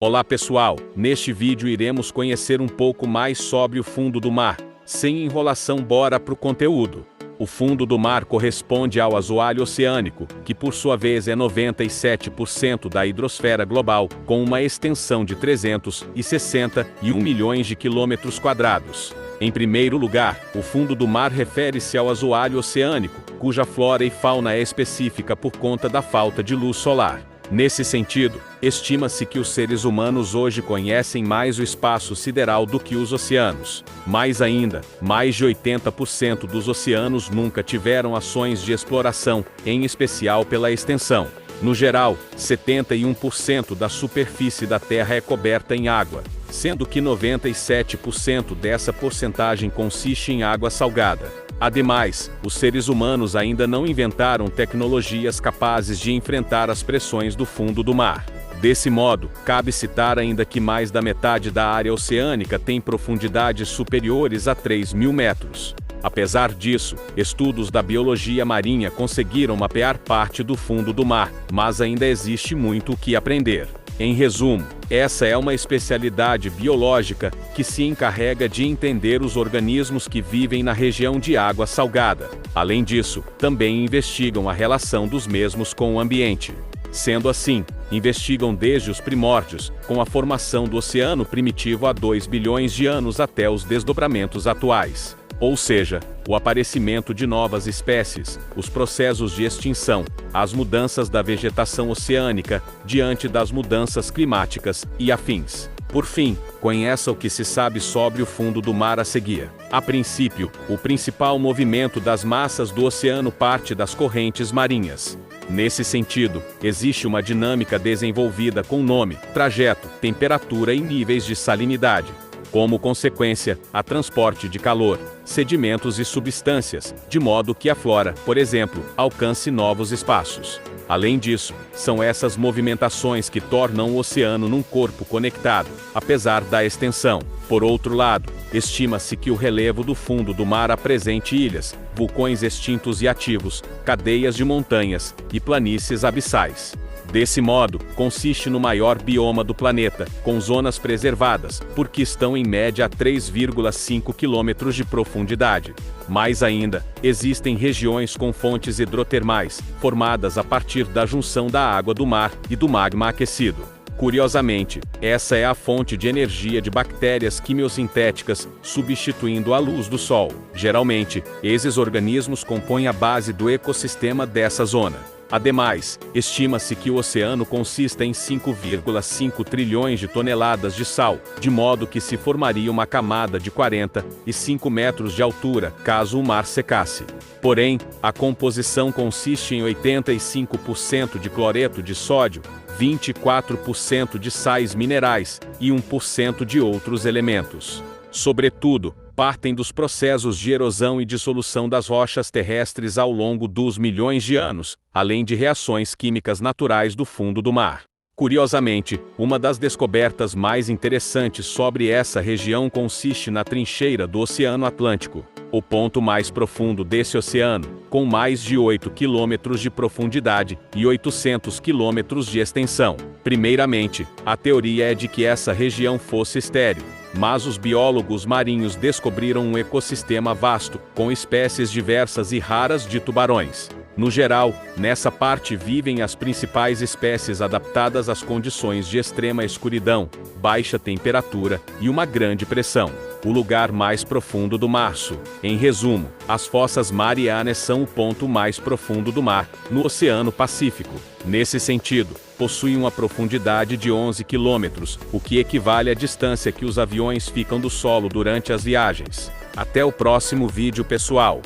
Olá pessoal, neste vídeo iremos conhecer um pouco mais sobre o fundo do mar. Sem enrolação, bora pro conteúdo. O fundo do mar corresponde ao assoalho oceânico, que por sua vez é 97% da hidrosfera global, com uma extensão de 361 milhões de quilômetros quadrados. Em primeiro lugar, o fundo do mar refere-se ao assoalho oceânico, cuja flora e fauna é específica por conta da falta de luz solar. Nesse sentido, estima-se que os seres humanos hoje conhecem mais o espaço sideral do que os oceanos. Mais ainda, mais de 80% dos oceanos nunca tiveram ações de exploração, em especial pela extensão. No geral, 71% da superfície da Terra é coberta em água, sendo que 97% dessa porcentagem consiste em água salgada. Ademais, os seres humanos ainda não inventaram tecnologias capazes de enfrentar as pressões do fundo do mar. Desse modo, cabe citar ainda que mais da metade da área oceânica tem profundidades superiores a 3.000 metros. Apesar disso, estudos da biologia marinha conseguiram mapear parte do fundo do mar, mas ainda existe muito o que aprender. Em resumo, essa é uma especialidade biológica que se encarrega de entender os organismos que vivem na região de água salgada. Além disso, também investigam a relação dos mesmos com o ambiente. Sendo assim, investigam desde os primórdios, com a formação do oceano primitivo há 2 bilhões de anos até os desdobramentos atuais. Ou seja, o aparecimento de novas espécies, os processos de extinção, as mudanças da vegetação oceânica, diante das mudanças climáticas e afins. Por fim, conheça o que se sabe sobre o fundo do mar a seguir. A princípio, o principal movimento das massas do oceano parte das correntes marinhas. Nesse sentido, existe uma dinâmica desenvolvida com nome, trajeto, temperatura e níveis de salinidade. Como consequência, há transporte de calor, sedimentos e substâncias, de modo que a flora, por exemplo, alcance novos espaços. Além disso, são essas movimentações que tornam o oceano num corpo conectado, apesar da extensão. Por outro lado, estima-se que o relevo do fundo do mar apresente ilhas, vulcões extintos e ativos, cadeias de montanhas e planícies abissais. Desse modo, consiste no maior bioma do planeta, com zonas preservadas, porque estão em média a 3,5 km de profundidade. Mais ainda, existem regiões com fontes hidrotermais, formadas a partir da junção da água do mar e do magma aquecido. Curiosamente, essa é a fonte de energia de bactérias quimiosintéticas, substituindo a luz do Sol. Geralmente, esses organismos compõem a base do ecossistema dessa zona. Ademais, estima-se que o oceano consista em 5,5 trilhões de toneladas de sal, de modo que se formaria uma camada de 45 metros de altura, caso o mar secasse. Porém, a composição consiste em 85% de cloreto de sódio, 24% de sais minerais e 1% de outros elementos. Sobretudo, partem dos processos de erosão e dissolução das rochas terrestres ao longo dos milhões de anos, além de reações químicas naturais do fundo do mar. Curiosamente, uma das descobertas mais interessantes sobre essa região consiste na trincheira do Oceano Atlântico, o ponto mais profundo desse oceano, com mais de 8 quilômetros de profundidade e 800 quilômetros de extensão. Primeiramente, a teoria é de que essa região fosse estéril, mas os biólogos marinhos descobriram um ecossistema vasto, com espécies diversas e raras de tubarões. No geral, nessa parte vivem as principais espécies adaptadas às condições de extrema escuridão, baixa temperatura e uma grande pressão. O lugar mais profundo do março. Em resumo, as Fossas Marianas são o ponto mais profundo do mar, no Oceano Pacífico. Nesse sentido, possui uma profundidade de 11 quilômetros, o que equivale à distância que os aviões ficam do solo durante as viagens. Até o próximo vídeo, pessoal!